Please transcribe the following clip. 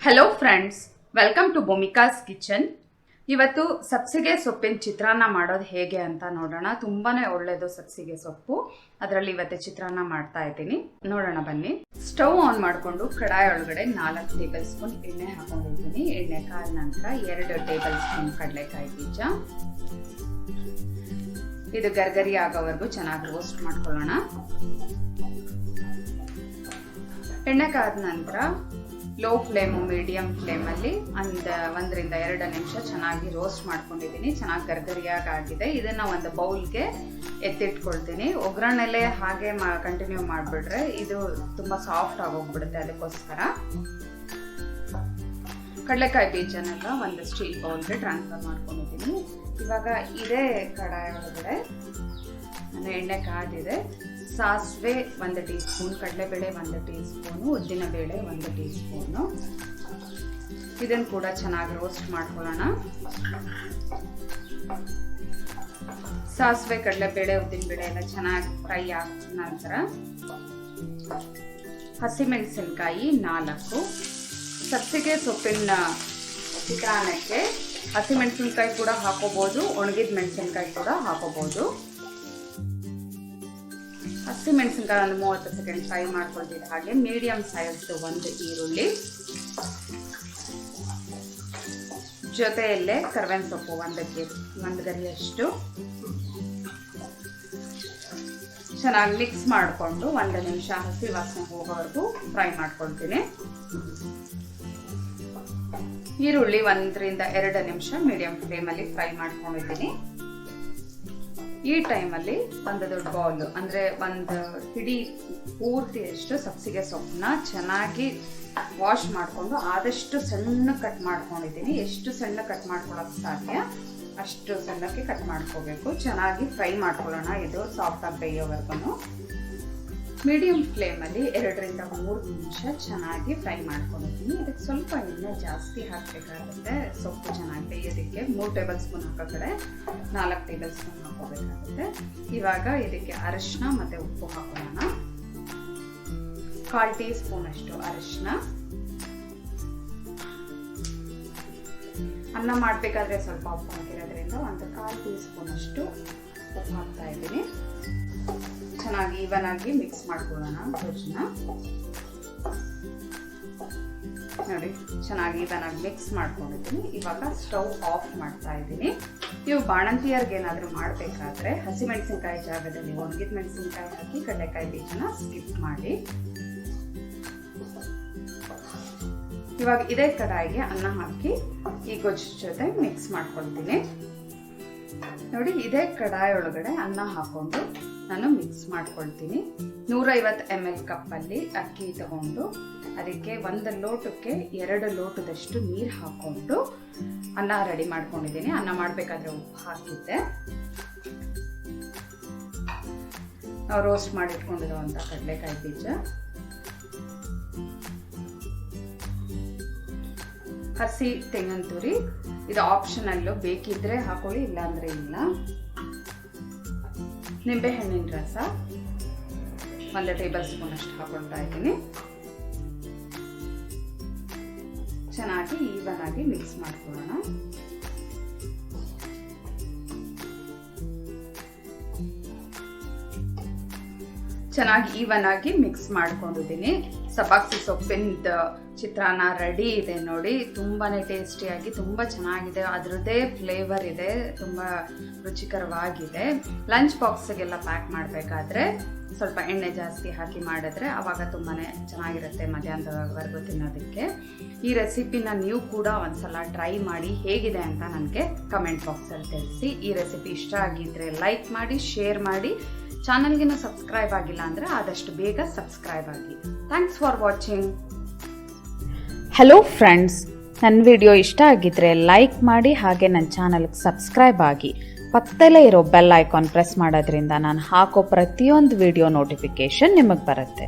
Hello friends, welcome to Bhumika's kitchen. ಇವತ್ತು ಸಬ್ಸಿಗೆ ಸೊಪ್ಪಿನ ಚಿತ್ರಾನ್ನ ಮಾಡೋದು ಹೇಗೆ ಅಂತ ನೋಡೋಣ. ತುಂಬಾನೇ ಒಳ್ಳೆಯದು ಸಬ್ಸಿಗೆ ಸೊಪ್ಪು. ಅದರಲ್ಲಿ ಇವತ್ತು ಚಿತ್ರಾನ್ನ ಮಾಡ್ತಾ ಇದ್ದೀನಿ, ನೋಡೋಣ ಬನ್ನಿ. ಸ್ಟವ್ ಆನ್ ಮಾಡಿಕೊಂಡು ಕಡಾಯಿ ಒಳಗಡೆ 4 ಟೇಬಲ್ ಸ್ಪೂನ್ ಎಣ್ಣೆ ಹಾಕೊಂಡಿದ್ದೀನಿ. ಎಣ್ಣೆ ಕಾದ ನಂತರ 2 ಟೇಬಲ್ ಸ್ಪೂನ್ ಕಡಲೆಕಾಯಿ ಬೀಜ. ಇದು ಗರ್ಗರಿ ಆಗೋವರೆಗೂ ಚೆನ್ನಾಗಿ ರೋಸ್ಟ್ ಮಾಡ್ಕೊಳ್ಳೋಣ. ಎಣ್ಣೆ ಕಾದ ನಂತರ ಲೋ ಫ್ಲೇಮು ಮೀಡಿಯಂ ಫ್ಲೇಮಲ್ಲಿ 1-2 ನಿಮಿಷ ಚೆನ್ನಾಗಿ ರೋಸ್ಟ್ ಮಾಡ್ಕೊಂಡಿದ್ದೀನಿ. ಚೆನ್ನಾಗಿ ಗರ್ಗರಿಯಾಗಿ ಆಗಿದೆ. ಇದನ್ನ ಒಂದು ಬೌಲ್ಗೆ ಎತ್ತಿಟ್ಕೊಳ್ತೀನಿ. ಒಗ್ಗರಣೆಲೆ ಹಾಗೆ ಕಂಟಿನ್ಯೂ ಮಾಡಿಬಿಟ್ರೆ ಇದು ತುಂಬ ಸಾಫ್ಟ್ ಆಗೋಗ್ಬಿಡುತ್ತೆ. ಅದಕ್ಕೋಸ್ಕರ ಕಡಲೆಕಾಯಿ ಬೀಜನೆಲ್ಲ ಒಂದು ಸ್ಟೀಲ್ ಬೌಲ್ಗೆ ಟ್ರಾನ್ಸ್ಫರ್ ಮಾಡ್ಕೊಂಡಿದ್ದೀನಿ. ಇವಾಗ ಇದೇ ಕಡಾಯಿ ಒಳಗಡೆ ನಾನು ಎಣ್ಣೆ ಕಾದಿದೆ. ಸಾಸಿವೆ 1 ಟೀ ಸ್ಪೂನ್, ಕಡಲೆಬೇಳೆ 1 ಟೀ ಸ್ಪೂನು, ಉದ್ದಿನಬೇಳೆ 1 ಟೀ ಸ್ಪೂನು. ಇದನ್ನು ಕೂಡ ಚೆನ್ನಾಗಿ ರೋಸ್ಟ್ ಮಾಡ್ಕೊಳ್ಳೋಣ. ಸಾಸಿವೆ, ಕಡಲೆಬೇಳೆ, ಉದ್ದಿನಬೇಳೆ ಎಲ್ಲ ಚೆನ್ನಾಗಿ ಫ್ರೈ ಆದ ನಂತರ ಹಸಿಮೆಣಸಿನಕಾಯಿ 4. ಸಬ್ಸಿಗೆ ಸೊಪ್ಪಿನ ಚಿತ್ರಾನ್ನಕ್ಕೆ ಹಸಿಮೆಣಸಿನಕಾಯಿ ಕೂಡ ಹಾಕೋಬಹುದು, ಒಣಗಿದ ಮೆಣಸಿನಕಾಯಿ ಕೂಡ ಹಾಕೋಬಹುದು. ಹಸಿಮೆಣಸಿನಕಾಯಿ ಒಂದು 30 ಸೆಕೆಂಡ್ ಫ್ರೈ ಮಾಡ್ಕೊಳ್ತೀವಿ. ಹಾಗೆ ಮೀಡಿಯಂ ಸೈಜ್ 1 ಈರುಳ್ಳಿ, ಜೊತೆಯಲ್ಲೇ ಕರ್ಬೇವಿನ ಸೊಪ್ಪು 1 ಗರಿಯಷ್ಟು ಚೆನ್ನಾಗಿ ಮಿಕ್ಸ್ ಮಾಡಿಕೊಂಡು 1 ನಿಮಿಷ ಹಸಿ ವಾಸನೆ ಹೋಗೋವರೆಗೂ ಫ್ರೈ ಮಾಡ್ಕೊಳ್ತೀನಿ. ಈರುಳ್ಳಿ 1-2 ನಿಮಿಷ ಮೀಡಿಯಂ ಫ್ಲೇಮಲ್ಲಿ ಫ್ರೈ ಮಾಡ್ಕೊಂಡಿದ್ದೀನಿ. ಈ ಟೈಮಲ್ಲಿ ಒಂದು ದೊಡ್ಡ ಬೌಲ್ ಅಂದರೆ 1 ಹಿಡಿ ಪೂರ್ತಿಯಷ್ಟು ಸಬ್ಸಿಗೆ ಸೊಪ್ಪನ್ನ ಚೆನ್ನಾಗಿ ವಾಶ್ ಮಾಡಿಕೊಂಡು ಆದಷ್ಟು ಸಣ್ಣ ಕಟ್ ಮಾಡ್ಕೊಂಡಿದ್ದೀನಿ. ಎಷ್ಟು ಸಣ್ಣ ಕಟ್ ಮಾಡ್ಕೊಳ್ಳೋಕೆ ಸಾಧ್ಯ ಅಷ್ಟು ಸಣ್ಣಕ್ಕೆ ಕಟ್ ಮಾಡ್ಕೋಬೇಕು. ಚೆನ್ನಾಗಿ ಫ್ರೈ ಮಾಡ್ಕೊಳ್ಳೋಣ. ಇದು ಸಾಫ್ಟ್ ಆಗಿ ಬೇಯೋವರೆಗೂ ಮೀಡಿಯಂ ಫ್ಲೇಮಲ್ಲಿ 2-3 ನಿಮಿಷ ಚೆನ್ನಾಗಿ ಫ್ರೈ ಮಾಡ್ಕೊಂಡಿದ್ದೀನಿ. ಇದಕ್ಕೆ ಸ್ವಲ್ಪ ಎಣ್ಣೆ ಜಾಸ್ತಿ ಹಾಕಬೇಕಾಗುತ್ತೆ. ಸೊಪ್ಪು ಚೆನ್ನಾಗಿ ಬೇಯೋದಕ್ಕೆ 3 ಟೇಬಲ್ ಸ್ಪೂನ್ ಹಾಕೋ ಕಡೆ 4 ಟೇಬಲ್ ಸ್ಪೂನ್ ಹಾಕೋಬೇಕಾಗುತ್ತೆ. ಇವಾಗ ಇದಕ್ಕೆ ಅರಿಶಿನ ಮತ್ತು ಉಪ್ಪು ಹಾಕೋಣ. 1/4 ಟೀ ಸ್ಪೂನ್ ಅಷ್ಟು ಅರಿಶಿನ. ಅನ್ನ ಮಾಡಬೇಕಾದ್ರೆ ಸ್ವಲ್ಪ ಉಪ್ಪು ಹಾಕಿರೋದ್ರಿಂದ 1/4 ಟೀ ಸ್ಪೂನ್ ಅಷ್ಟು ಉಪ್ಪು ಹಾಕ್ತಾ ಇದ್ದೀನಿ. ಚೆನ್ನಾಗಿ ಈವನ್ ಆಗಿ ಮಿಕ್ಸ್ ಮಾಡ್ಕೊಳ್ಳೋಣ. ಗೊಜ್ಜನ್ನ ನೋಡಿ ಚೆನ್ನಾಗಿ ಈವನ್ ಆಗಿ ಮಿಕ್ಸ್ ಮಾಡ್ಕೊಂಡಿದ್ದೀನಿ. ಇವಾಗ ಸ್ಟವ್ ಆಫ್ ಮಾಡ್ತಾ ಇದ್ದೀನಿ. ನೀವು ಬಾಣಂತಿಯರ್ಗೆ ಏನಾದರೂ ಮಾಡಬೇಕಾದ್ರೆ ಹಸಿಮೆಣಸಿನಕಾಯಿ ಜಾಗದಲ್ಲಿ ಒಣಗಿದ ಮೆಣಸಿನಕಾಯಿ ಹಾಕಿ ಕಡಲೆಕಾಯಿ ಬೀಜನ ಸ್ಕಿಪ್ ಮಾಡಿ. ಇವಾಗ ಇದೇ ಕಡಾಯಿಗೆ ಅನ್ನ ಹಾಕಿ ಈ ಗೊಜ್ಜು ಜೊತೆ ಮಿಕ್ಸ್ ಮಾಡ್ಕೊಳ್ತೀನಿ. ನೋಡಿ ಇದೇ ಕಡಾಯಿ ಒಳಗಡೆ ಅನ್ನ ಹಾಕೊಂಡು ನಾನು ಮಿಕ್ಸ್ ಮಾಡ್ಕೊಳ್ತೀನಿ. 150 ml ಕಪ್ಪಲ್ಲಿ ಅಕ್ಕಿ ತಗೊಂಡು ಅದಕ್ಕೆ 1 ಲೋಟಕ್ಕೆ 2 ಲೋಟದಷ್ಟು ನೀರು ಹಾಕೊಂಡು ಅನ್ನ ರೆಡಿ ಮಾಡ್ಕೊಂಡಿದ್ದೀನಿ. ಅನ್ನ ಮಾಡಬೇಕಾದ್ರೆ ಉಪ್ಪು ಹಾಕಿದ್ದೆ. ನಾವು ರೋಸ್ಟ್ ಮಾಡಿಟ್ಕೊಂಡಿರುವಂಥ ಕಡಲೆಕಾಯಿ ಬೀಜ, ಹಸಿ ತೆಂಗಿನ ತುರಿ, ಇದು ಆಪ್ಷನಲ್ಲು, ಬೇಕಿದ್ರೆ ಹಾಕೊಳ್ಳಿ, ಇಲ್ಲಾಂದ್ರೆ ಇಲ್ಲ. ನಿಂಬೆ ಹಣ್ಣಿನ ರಸ 1 ಟೇಬಲ್ ಸ್ಪೂನ್ ಅಷ್ಟು ಹಾಕೊಳ್ತಾ ಇದ್ದೀನಿ. ಚೆನ್ನಾಗಿ ಈವನ್ ಆಗಿ ಮಿಕ್ಸ್ ಮಾಡ್ಕೊಳ್ಳೋಣ. ಚೆನ್ನಾಗಿ ಈವನ್ ಆಗಿ ಮಿಕ್ಸ್ ಮಾಡ್ಕೊಂಡಿದ್ದೀನಿ. ಸಬ್ಬಾಕ್ಸಿ ಸೊಪ್ಪಿನ ಚಿತ್ರಾನ್ನ ರೆಡಿ ಇದೆ ನೋಡಿ. ತುಂಬಾನೇ ಟೇಸ್ಟಿಯಾಗಿ ತುಂಬ ಚೆನ್ನಾಗಿದೆ. ಅದರದ್ದೇ ಫ್ಲೇವರ್ ಇದೆ, ತುಂಬ ರುಚಿಕರವಾಗಿದೆ. ಲಂಚ್ ಬಾಕ್ಸ್ಗೆಲ್ಲ ಪ್ಯಾಕ್ ಮಾಡಬೇಕಾದ್ರೆ ಸ್ವಲ್ಪ ಎಣ್ಣೆ ಜಾಸ್ತಿ ಹಾಕಿ ಮಾಡಿದ್ರೆ ಆವಾಗ ತುಂಬಾ ಚೆನ್ನಾಗಿರುತ್ತೆ ಮಧ್ಯಾಹ್ನದವರೆಗೂ ತಿನ್ನೋದಕ್ಕೆ. ಈ ರೆಸಿಪಿನ ನೀವು ಕೂಡ ಒಂದ್ಸಲ ಟ್ರೈ ಮಾಡಿ ಹೇಗಿದೆ ಅಂತ ನನಗೆ ಕಮೆಂಟ್ ಬಾಕ್ಸಲ್ಲಿ ತಿಳಿಸಿ. ಈ ರೆಸಿಪಿ ಇಷ್ಟ ಆಗಿದ್ದರೆ ಲೈಕ್ ಮಾಡಿ, ಶೇರ್ ಮಾಡಿ. ಚಾನಲ್ಗಿನ್ನೂ ಸಬ್ಸ್ಕ್ರೈಬ್ ಆಗಿಲ್ಲ ಅಂದರೆ ಆದಷ್ಟು ಬೇಗ ಸಬ್ಸ್ಕ್ರೈಬ್ ಆಗಿ. Thanks for watching. Hello friends, ನನ್ನ ವಿಡಿಯೋ ಇಷ್ಟ ಆಗಿದ್ದರೆ ಲೈಕ್ ಮಾಡಿ, ಹಾಗೆ ನನ್ನ ಚಾನಲ್ಗೆ ಸಬ್ಸ್ಕ್ರೈಬ್ ಆಗಿ. ಪಕ್ಕದಲ್ಲೇ ಇರೋ ಬೆಲ್ ಐಕಾನ್ ಪ್ರೆಸ್ ಮಾಡೋದ್ರಿಂದ ನಾನು ಹಾಕೋ ಪ್ರತಿಯೊಂದು ವಿಡಿಯೋ ನೋಟಿಫಿಕೇಶನ್ ನಿಮಗೆ ಬರುತ್ತೆ.